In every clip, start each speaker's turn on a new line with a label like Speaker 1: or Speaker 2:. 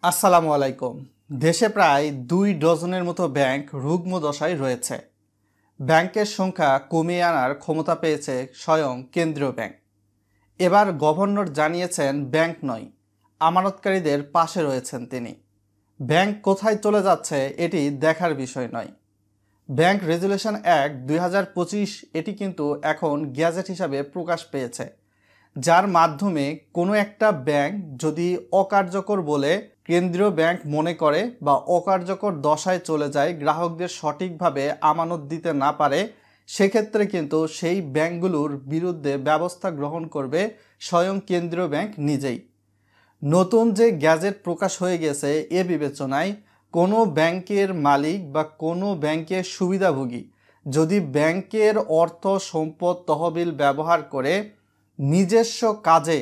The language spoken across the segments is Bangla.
Speaker 1: আসসালামু আলাইকুম। দেশে প্রায় 2 ডজনের মতো ব্যাংক রুগ্ন দশায় রয়েছে। ব্যাংকের সংখ্যা কমিয়ে আনার ক্ষমতা পেয়েছে স্বয়ং কেন্দ্রীয় ব্যাংক। এবার গভর্নর জানিয়েছেন ব্যাংক নয়, আমানতকারীদের পাশে রয়েছেন তিনি। ব্যাংক কোথায় চলে যাচ্ছে এটি দেখার বিষয় নয়। ব্যাংক রেজুলেশন অ্যাক্ট 2025 এটি কিন্তু এখন গ্যাজেট হিসাবে প্রকাশ পেয়েছে, যার মাধ্যমে কোনো একটা ব্যাংক যদি অকার্যকর বলে কেন্দ্রীয় ব্যাংক মনে করে বা অকার্যকর দশায় চলে যায়, গ্রাহকদের সঠিকভাবে আমানত দিতে না পারে, সেক্ষেত্রে কিন্তু সেই ব্যাংকগুলোর বিরুদ্ধে ব্যবস্থা গ্রহণ করবে স্বয়ং কেন্দ্রীয় ব্যাংক নিজেই। নতুন যে গ্যাজেট প্রকাশ হয়ে গেছে, এ বিবেচনায় কোনো ব্যাংকের মালিক বা কোনো ব্যাংকের সুবিধাভোগী যদি ব্যাংকের অর্থ সম্পদ তহবিল ব্যবহার করে নিজস্ব কাজে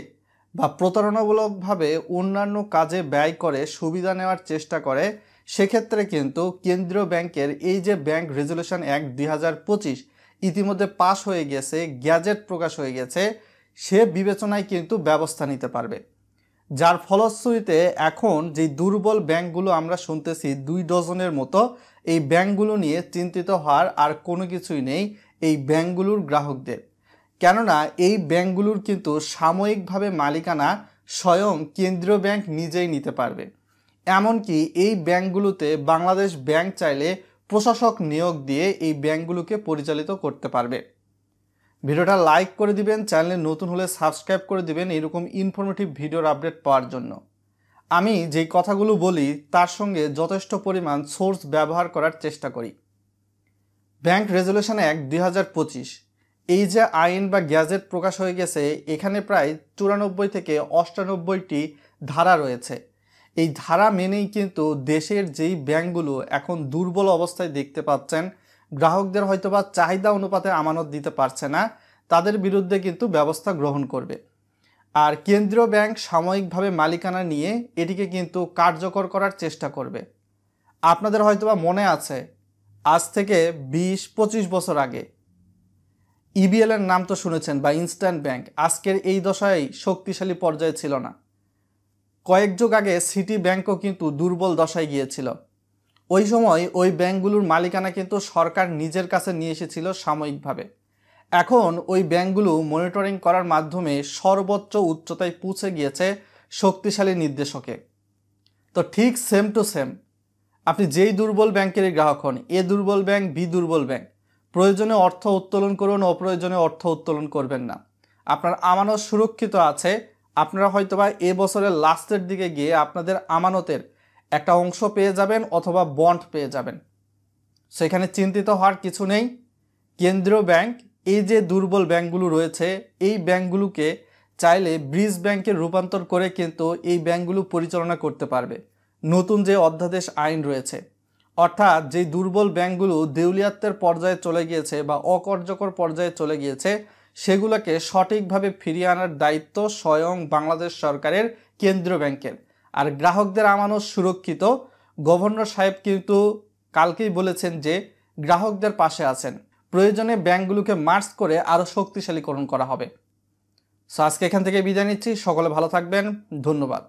Speaker 1: বা প্রতারণামূলকভাবে অন্যান্য কাজে ব্যয় করে সুবিধা নেওয়ার চেষ্টা করে, সেক্ষেত্রে কিন্তু কেন্দ্রীয় ব্যাংকের এই যে ব্যাংক রেজুলেশন অ্যাক্ট 2025 ইতিমধ্যে পাশ হয়ে গেছে, গ্যাজেট প্রকাশ হয়ে গেছে, সে বিবেচনায় কিন্তু ব্যবস্থা নিতে পারবে। যার ফলশ্রুতিতে এখন যে দুর্বল ব্যাংকগুলো আমরা শুনতেছি 2 ডজনের মতো, এই ব্যাংকগুলো নিয়ে চিন্তিত হওয়ার আর কোনো কিছুই নেই এই ব্যাংকগুলোর গ্রাহকদের। কেননা এই ব্যাংকগুলোর কিন্তু সাময়িকভাবে মালিকানা স্বয়ং কেন্দ্রীয় ব্যাংক নিজেই নিতে পারবে। এমনকি এই ব্যাংকগুলোতে বাংলাদেশ ব্যাংক চাইলে প্রশাসক নিয়োগ দিয়ে এই ব্যাংকগুলোকে পরিচালিত করতে পারবে। ভিডিওটা লাইক করে দিবেন, চ্যানেলে নতুন হলে সাবস্ক্রাইব করে দিবেন এরকম ইনফরমেটিভ ভিডিওর আপডেট পাওয়ার জন্য। আমি যেই কথাগুলো বলি তার সঙ্গে যথেষ্ট পরিমাণ সোর্স ব্যবহার করার চেষ্টা করি। ব্যাংক রেজুলেশন অ্যাক্ট 2025 এই যে আইন বা গ্যাজেট প্রকাশ হয়ে গেছে, এখানে প্রায় 94 থেকে 98টি ধারা রয়েছে। এই ধারা মেনেই কিন্তু দেশের যেই ব্যাংকগুলো এখন দুর্বল অবস্থায় দেখতে পাচ্ছেন, গ্রাহকদের হয়তোবা চাহিদা অনুপাতে আমানত দিতে পারছে না, তাদের বিরুদ্ধে কিন্তু ব্যবস্থা গ্রহণ করবে। আর কেন্দ্রীয় ব্যাংক সাময়িকভাবে মালিকানা নিয়ে এটিকে কিন্তু কার্যকর করার চেষ্টা করবে। আপনাদের হয়তোবা মনে আছে, আজ থেকে 20-25 বছর আগে ইবিএল এর নাম তো শুনেছেন, বা ইনস্ট্যান্ট ব্যাংক আজকের এই দশায় শক্তিশালী পর্যায়ে ছিল না। কয়েক যুগ আগে সিটি ব্যাংকও কিন্তু দুর্বল দশায় গিয়েছিল। ওই সময় ওই ব্যাংকগুলোর মালিকানা কিন্তু সরকার নিজের কাছে নিয়ে এসেছিল সাময়িকভাবে। এখন ওই ব্যাংকগুলো মনিটরিং করার মাধ্যমে সর্বোচ্চ উচ্চতায় পৌঁছে গিয়েছে শক্তিশালী নির্দেশকে। তো ঠিক সেম টু সেম আপনি যেই দুর্বল ব্যাংকেরই গ্রাহক হন, এ দুর্বল ব্যাংক, বি দুর্বল ব্যাংক, প্রয়োজনে অর্থ উত্তোলন করুন, অপ্রয়োজনে অর্থ উত্তোলন করবেন না। আপনার আমানত সুরক্ষিত আছে। আপনারা হয়তোবা এ বছরের লাস্টের দিকে গিয়ে আপনাদের আমানতের একটা অংশ পেয়ে যাবেন অথবা বন্ড পেয়ে যাবেন। সেখানে চিন্তিত হওয়ার কিছু নেই। কেন্দ্রীয় ব্যাংক এই যে দুর্বল ব্যাংকগুলো রয়েছে, এই ব্যাংকগুলোকে চাইলে ব্রিজ ব্যাংকে রূপান্তর করে কিন্তু এই ব্যাংকগুলো পরিচালনা করতে পারবে নতুন যে অধ্যাদেশ আইন রয়েছে। অর্থাৎ যে দুর্বল ব্যাংকগুলো দেউলিয়াত্বের পর্যায়ে চলে গিয়েছে বা অকার্যকর পর্যায়ে চলে গিয়েছে, সেগুলোকে সঠিকভাবে ফিরিয়ে আনার দায়িত্ব স্বয়ং বাংলাদেশ সরকারের কেন্দ্রীয় ব্যাংকের। আর গ্রাহকদের আমানত সুরক্ষিত। গভর্নর সাহেব কিন্তু কালকেই বলেছেন যে গ্রাহকদের পাশে আছেন। প্রয়োজনে ব্যাংকগুলোকে মার্জ করে আরও শক্তিশালীকরণ করা হবে। সো আজকে এখান থেকে বিদায় নিচ্ছি। সকলে ভালো থাকবেন। ধন্যবাদ।